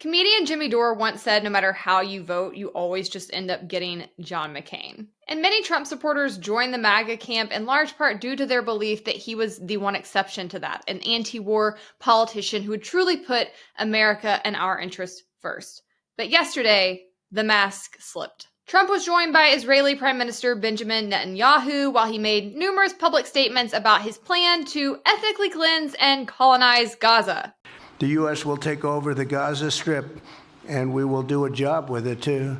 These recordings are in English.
Comedian Jimmy Dore once said, no matter how you vote, you always just end up getting John McCain. And many Trump supporters joined the MAGA camp in large part due to their belief that he was the one exception to that, an anti-war politician who would truly put America and our interests first. But yesterday, the mask slipped. Trump was joined by Israeli Prime Minister Benjamin Netanyahu while he made numerous public statements about his plan to ethnically cleanse and colonize Gaza. The U.S. will take over the Gaza Strip, and we will do a job with it, too.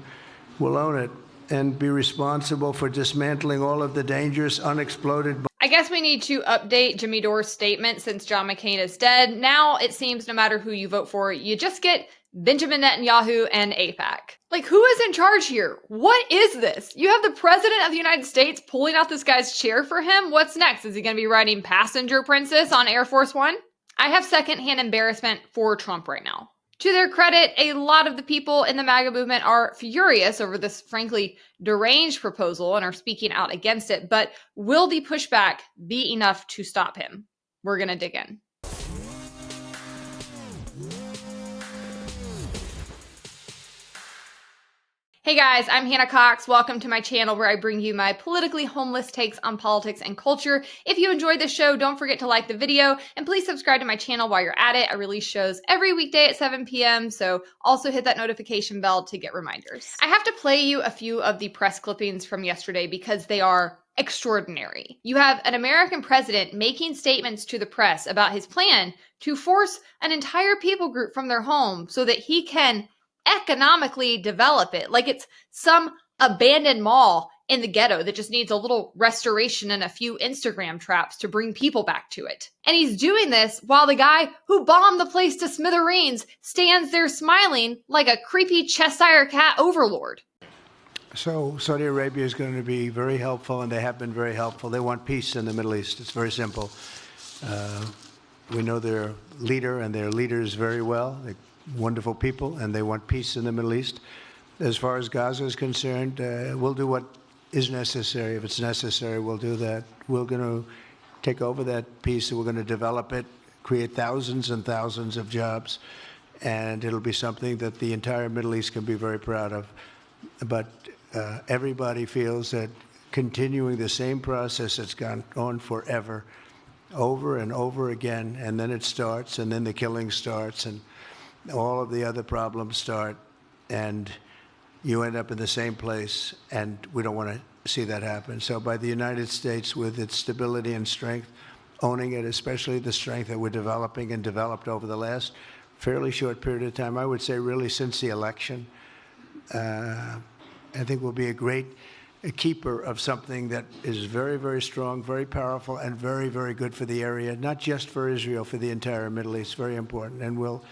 We'll own it and be responsible for dismantling all of the dangerous, unexploded bombs. I guess we need to update Jimmy Dore's statement since John McCain is dead. Now it seems no matter who you vote for, you just get Benjamin Netanyahu and AIPAC. Like, who is in charge here? What is this? You have the president of the United States pulling out this guy's chair for him? What's next? Is he going to be riding Passenger Princess on Air Force One? I have secondhand embarrassment for Trump right now. To their credit, a lot of the people in the MAGA movement are furious over this, frankly, deranged proposal and are speaking out against it. But will the pushback be enough to stop him? We're going to dig in. Hey guys, I'm Hannah Cox. Welcome to my channel where I bring you my politically homeless takes on politics and culture. If you enjoyed this show, don't forget to like the video and please subscribe to my channel while you're at it. I release shows every weekday at 7 p.m. So also hit that notification bell to get reminders. I have to play you a few of the press clippings from yesterday because they are extraordinary. You have an American president making statements to the press about his plan to force an entire people group from their home so that he can economically develop it, like it's some abandoned mall in the ghetto that just needs a little restoration and a few Instagram traps to bring people back to it. And he's doing this while the guy who bombed the place to smithereens stands there smiling like a creepy Cheshire cat overlord. So Saudi Arabia is going to be very helpful, and they have been very helpful. They want peace in the Middle East. It's very simple. We know their leader and their leaders very well. They're wonderful people, and they want peace in the Middle East. As far as Gaza is concerned, we'll do what is necessary. If it's necessary, we'll do that. We're going to take over that peace, and we're going to develop it, create thousands and thousands of jobs, and it'll be something that the entire Middle East can be very proud of. But everybody feels that continuing the same process that's gone on forever, over and over again, and then it starts, and then the killing starts, and all of the other problems start, and you end up in the same place, and we don't want to see that happen. So by the United States, with its stability and strength, owning it, especially the strength that we're developing and developed over the last fairly short period of time, I would say really since the election, I think we'll be a keeper of something that is very, very strong, very powerful, and very, very good for the area, not just for Israel, for the entire Middle East. Very important. And we'll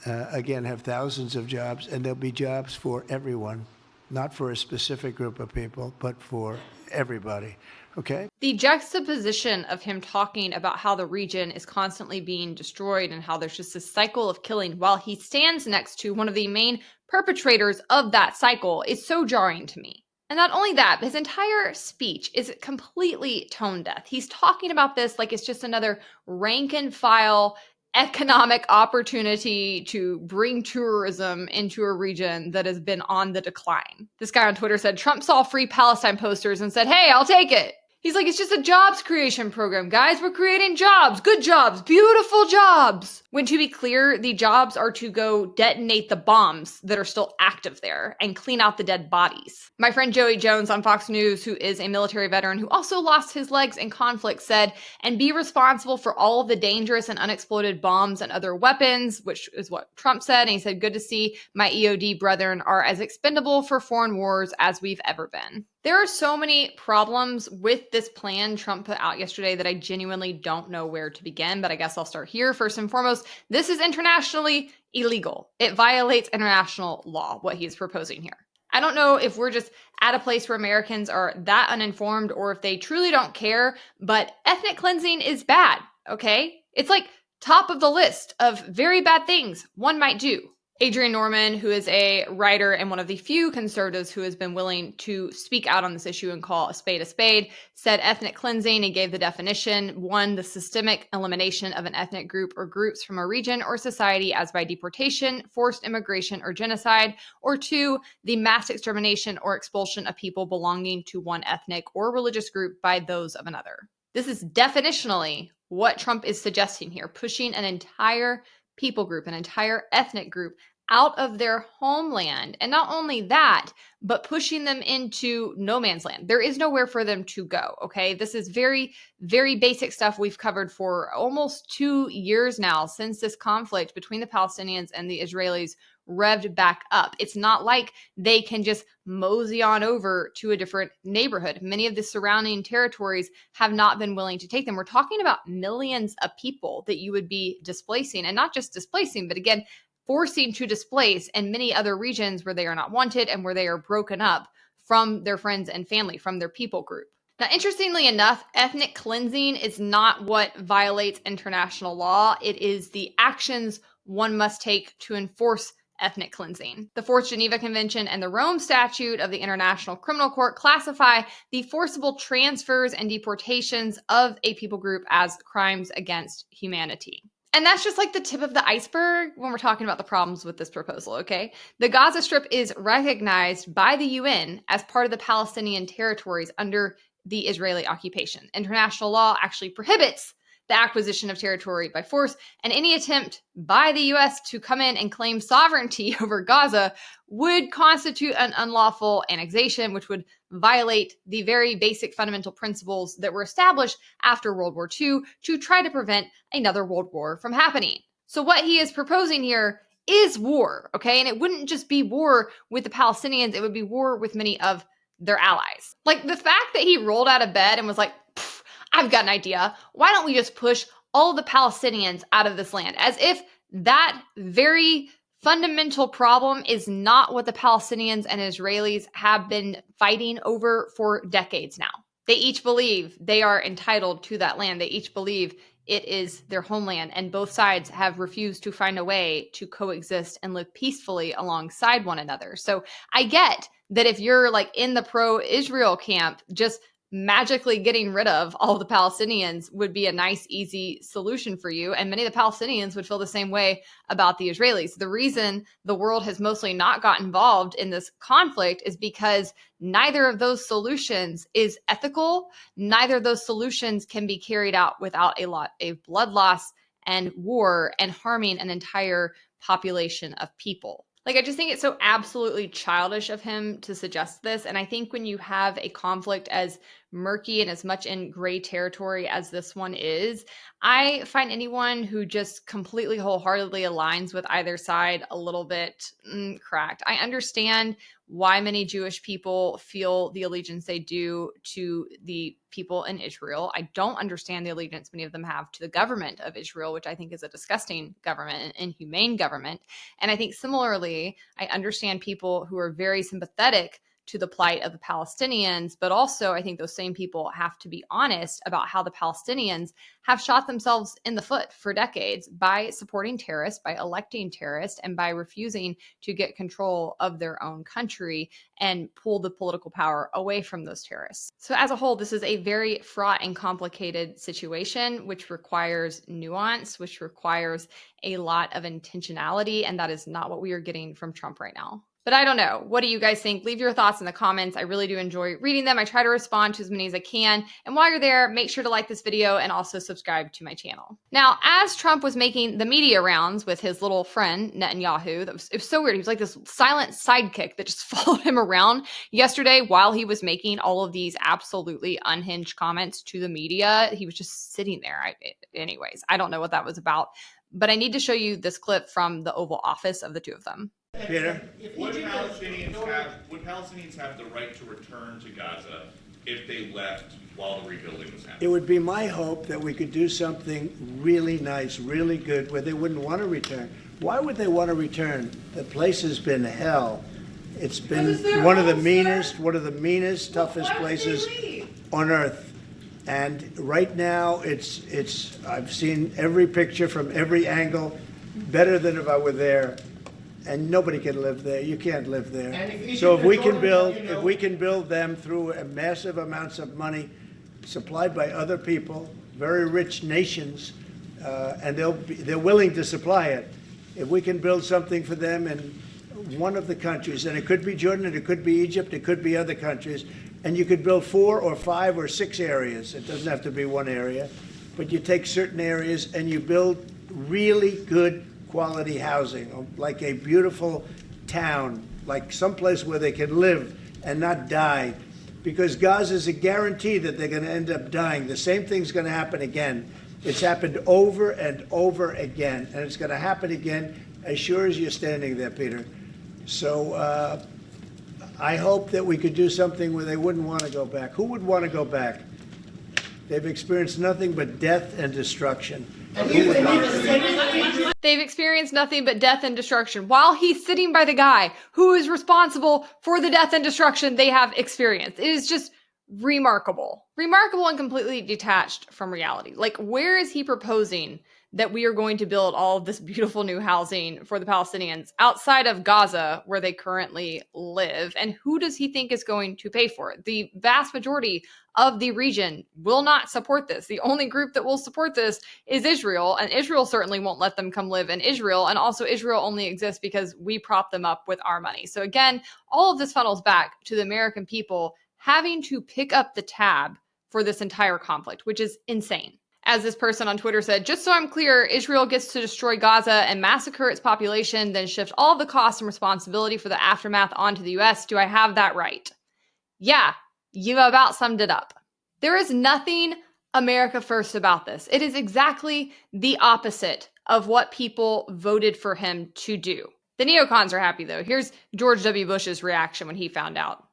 again, have thousands of jobs, and there'll be jobs for everyone, not for a specific group of people, but for everybody, okay? The juxtaposition of him talking about how the region is constantly being destroyed and how there's just this cycle of killing while he stands next to one of the main perpetrators of that cycle is so jarring to me. And not only that, his entire speech is completely tone deaf. He's talking about this like it's just another rank and file economic opportunity to bring tourism into a region that has been on the decline. This guy on Twitter said Trump saw free Palestine posters and said, hey, I'll take it. He's like, it's just a jobs creation program, guys. We're creating jobs, good jobs, beautiful jobs. When to be clear, the jobs are to go detonate the bombs that are still active there and clean out the dead bodies. My friend Joey Jones on Fox News, who is a military veteran who also lost his legs in conflict, said, and be responsible for all of the dangerous and unexploded bombs and other weapons, which is what Trump said. And he said, good to see my EOD brethren are as expendable for foreign wars as we've ever been. There are so many problems with this plan Trump put out yesterday that I genuinely don't know where to begin, but I guess I'll start here. First and foremost, this is internationally illegal. It violates international law, what he's proposing here. I don't know if we're just at a place where Americans are that uninformed or if they truly don't care, but ethnic cleansing is bad, okay? It's like top of the list of very bad things one might do. Adrian Norman, who is a writer and one of the few conservatives who has been willing to speak out on this issue and call a spade, said ethnic cleansing and gave the definition: 1, the systemic elimination of an ethnic group or groups from a region or society as by deportation, forced immigration, or genocide; or 2, the mass extermination or expulsion of people belonging to one ethnic or religious group by those of another. This is definitionally what Trump is suggesting here, pushing an entire people group, an entire ethnic group out of their homeland. And not only that, but pushing them into no man's land. There is nowhere for them to go, okay? This is very, very basic stuff we've covered for almost 2 years now since this conflict between the Palestinians and the Israelis revved back up. It's not like they can just mosey on over to a different neighborhood. Many of the surrounding territories have not been willing to take them. We're talking about millions of people that you would be displacing, and not just displacing, but again, forcing to displace in many other regions where they are not wanted and where they are broken up from their friends and family, from their people group. Now, interestingly enough, ethnic cleansing is not what violates international law. It is the actions one must take to enforce ethnic cleansing. The Fourth Geneva Convention and the Rome Statute of the International Criminal Court classify the forcible transfers and deportations of a people group as crimes against humanity. And that's just like the tip of the iceberg when we're talking about the problems with this proposal, okay? The Gaza Strip is recognized by the UN as part of the Palestinian territories under the Israeli occupation. International law actually prohibits the acquisition of territory by force, and any attempt by the US to come in and claim sovereignty over Gaza would constitute an unlawful annexation, which would violate the very basic fundamental principles that were established after World War II to try to prevent another world war from happening. So what he is proposing here is war, okay? And it wouldn't just be war with the Palestinians, it would be war with many of their allies. Like the fact that he rolled out of bed and was like, I've got an idea. Why don't we just push all the Palestinians out of this land? As if that very fundamental problem is not what the Palestinians and Israelis have been fighting over for decades now. They each believe they are entitled to that land. They each believe it is their homeland, and both sides have refused to find a way to coexist and live peacefully alongside one another. So I get that if you're like in the pro-Israel camp, just magically getting rid of all the Palestinians would be a nice, easy solution for you. And many of the Palestinians would feel the same way about the Israelis. The reason the world has mostly not got involved in this conflict is because neither of those solutions is ethical. Neither of those solutions can be carried out without a lot of blood loss and war and harming an entire population of people. Like, I just think it's so absolutely childish of him to suggest this. And I think when you have a conflict as murky and as much in gray territory as this one is, I find anyone who just completely wholeheartedly aligns with either side a little bit cracked. I understand why many Jewish people feel the allegiance they do to the people in Israel. I don't understand the allegiance many of them have to the government of Israel, which I think is a disgusting government, an inhumane government. And I think similarly, I understand people who are very sympathetic to the plight of the Palestinians, but also I think those same people have to be honest about how the Palestinians have shot themselves in the foot for decades by supporting terrorists, by electing terrorists, and by refusing to get control of their own country and pull the political power away from those terrorists. So as a whole, this is a very fraught and complicated situation, which requires nuance, which requires a lot of intentionality, and that is not what we are getting from Trump right now. But I don't know. What do you guys think? Leave your thoughts in the comments. I really do enjoy reading them. I try to respond to as many as I can. And while you're there, make sure to like this video and also subscribe to my channel. Now, as Trump was making the media rounds with his little friend, Netanyahu, it was so weird. He was like this silent sidekick that just followed him around yesterday while he was making all of these absolutely unhinged comments to the media. He was just sitting there. Anyways, I don't know what that was about. But I need to show you this clip from the Oval Office of the two of them. Peter? Would Palestinians have the right to return to Gaza if they left while the rebuilding was happening? It would be my hope that we could do something really nice, really good, where they wouldn't want to return. Why would they want to return? The place has been hell. It's been one of the meanest, toughest places on earth. And right now, I've seen every picture from every angle, better than if I were there. and nobody can live there. You can't live there. And So if we Egypt can is build, already, if we can build them through massive amounts of money supplied by other people, very rich nations, and they're willing to supply it. If we can build something for them in one of the countries, and it could be Jordan, and it could be Egypt, it could be other countries, and you could build 4 or 5 or 6 areas. It doesn't have to be one area, but you take certain areas and you build really good quality housing, like a beautiful town, like someplace where they can live and not die. Because Gaza is a guarantee that they're going to end up dying. The same thing's going to happen again. It's happened over and over again, and it's going to happen again as sure as you're standing there, Peter. So I hope that we could do something where they wouldn't want to go back. Who would want to go back? They've experienced nothing but death and destruction. They've experienced nothing but death and destruction while he's sitting by the guy who is responsible for the death and destruction they have experienced. It is just remarkable. Remarkable and completely detached from reality. Like, where is he proposing that we are going to build all of this beautiful new housing for the Palestinians outside of Gaza, where they currently live? And who does he think is going to pay for it? The vast majority of the region will not support this. The only group that will support this is Israel, and Israel certainly won't let them come live in Israel. And also, Israel only exists because we prop them up with our money. So again, all of this funnels back to the American people having to pick up the tab for this entire conflict, which is insane. As this person on Twitter said, just so I'm clear, Israel gets to destroy Gaza and massacre its population, then shift all of the costs and responsibility for the aftermath onto the US. Do I have that right? Yeah, you've about summed it up. There is nothing America first about this. It is exactly the opposite of what people voted for him to do. The neocons are happy, though. Here's George W. Bush's reaction when he found out.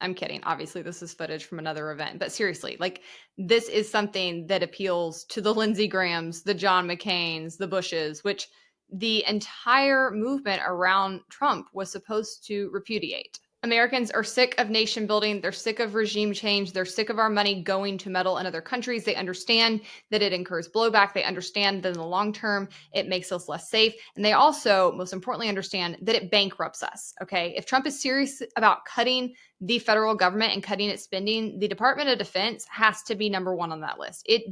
I'm kidding. Obviously, this is footage from another event. But seriously, like, this is something that appeals to the Lindsey Grahams, the John McCains, the Bushes, which the entire movement around Trump was supposed to repudiate. Americans are sick of nation building. They're sick of regime change. They're sick of our money going to meddle in other countries. They understand that it incurs blowback. They understand that in the long term, it makes us less safe. And they also, most importantly, understand that it bankrupts us. Okay. If Trump is serious about cutting the federal government and cutting its spending, the Department of Defense has to be number one on that list. It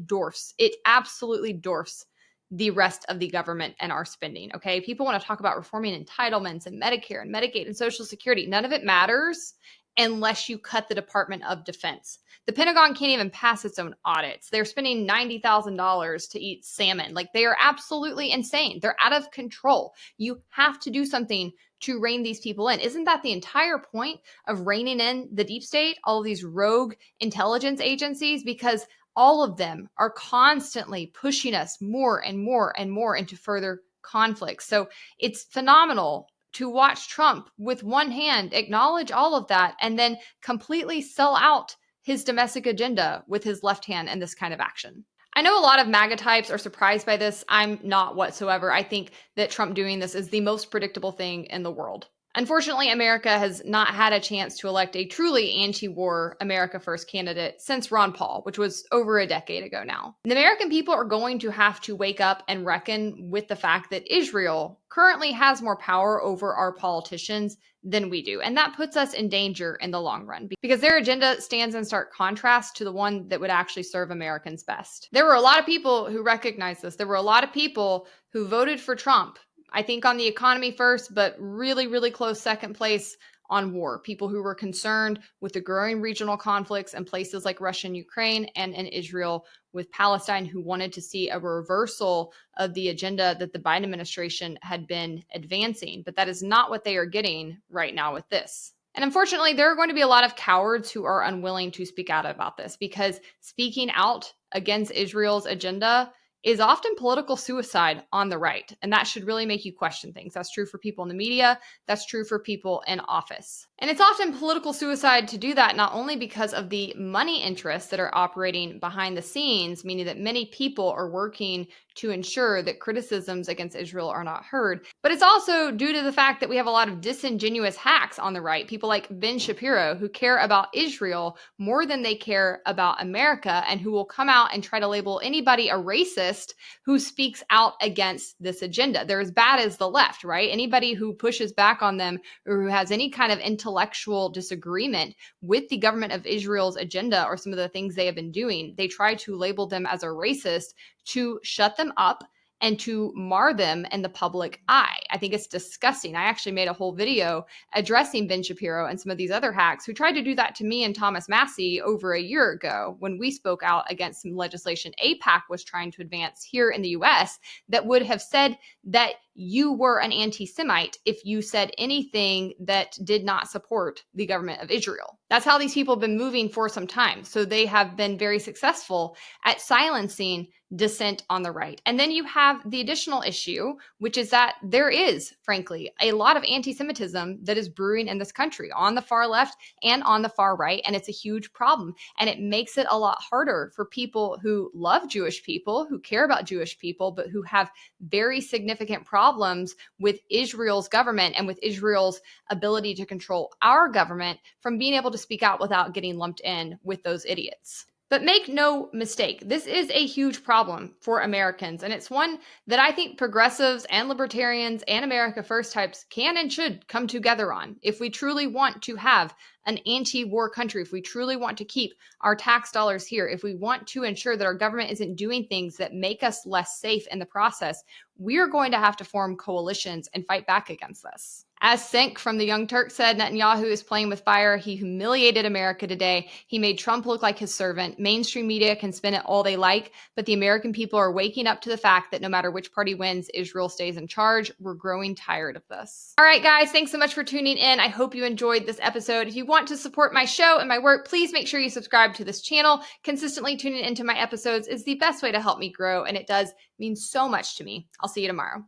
absolutely dwarfs the rest of the government and our spending. Okay. People want to talk about reforming entitlements and Medicare and Medicaid and Social Security. None of it matters unless you cut the Department of Defense. The Pentagon can't even pass its own audits. They're spending $90,000 to eat salmon. Like, they are absolutely insane. They're out of control. You have to do something to rein these people in. Isn't that the entire point of reining in the deep state, all of these rogue intelligence agencies? Because all of them are constantly pushing us more and more and more into further conflicts. So it's phenomenal to watch Trump with one hand acknowledge all of that and then completely sell out his domestic agenda with his left hand in this kind of action. I know a lot of MAGA types are surprised by this. I'm not whatsoever. I think that Trump doing this is the most predictable thing in the world. Unfortunately, America has not had a chance to elect a truly anti-war America First candidate since Ron Paul, which was over a decade ago now. The American people are going to have to wake up and reckon with the fact that Israel currently has more power over our politicians than we do. And that puts us in danger in the long run because their agenda stands in stark contrast to the one that would actually serve Americans best. There were a lot of people who recognized this. There were a lot of people who voted for Trump, I think, on the economy first, but really, really close second place on war. People who were concerned with the growing regional conflicts in places like Russia and Ukraine and in Israel with Palestine, who wanted to see a reversal of the agenda that the Biden administration had been advancing. But that is not what they are getting right now with this. And unfortunately, there are going to be a lot of cowards who are unwilling to speak out about this because speaking out against Israel's agenda is often political suicide on the right. And that should really make you question things. That's true for people in the media. That's true for people in office. And it's often political suicide to do that, not only because of the money interests that are operating behind the scenes, meaning that many people are working to ensure that criticisms against Israel are not heard. But it's also due to the fact that we have a lot of disingenuous hacks on the right, people like Ben Shapiro, who care about Israel more than they care about America, and who will come out and try to label anybody a racist who speaks out against this agenda. They're as bad as the left, right? Anybody who pushes back on them or who has any kind of intellectual disagreement with the government of Israel's agenda or some of the things they have been doing, they try to label them as a racist to shut them up and to mar them in the public eye. I think it's disgusting. I actually made a whole video addressing Ben Shapiro and some of these other hacks who tried to do that to me and Thomas Massie over a year ago when we spoke out against some legislation AIPAC was trying to advance here in the US that would have said that you were an anti-Semite if you said anything that did not support the government of Israel. That's how these people have been moving for some time. So they have been very successful at silencing dissent on the right. And then you have the additional issue, which is that there is, frankly, a lot of anti-Semitism that is brewing in this country on the far left and on the far right. And it's a huge problem. And it makes it a lot harder for people who love Jewish people, who care about Jewish people, but who have very significant problems with Israel's government and with Israel's ability to control our government from being able to speak out without getting lumped in with those idiots. But make no mistake, this is a huge problem for Americans, and it's one that I think progressives and libertarians and America First types can and should come together on. If we truly want to have an anti-war country, if we truly want to keep our tax dollars here, if we want to ensure that our government isn't doing things that make us less safe in the process, we're going to have to form coalitions and fight back against this. As Sink from the Young Turk said, Netanyahu is playing with fire. He humiliated America today. He made Trump look like his servant. Mainstream media can spin it all they like, but the American people are waking up to the fact that no matter which party wins, Israel stays in charge. We're growing tired of this. All right, guys, thanks so much for tuning in. I hope you enjoyed this episode. If you want to support my show and my work, please make sure you subscribe to this channel. Consistently tuning into my episodes is the best way to help me grow, and it does mean so much to me. I'll see you tomorrow.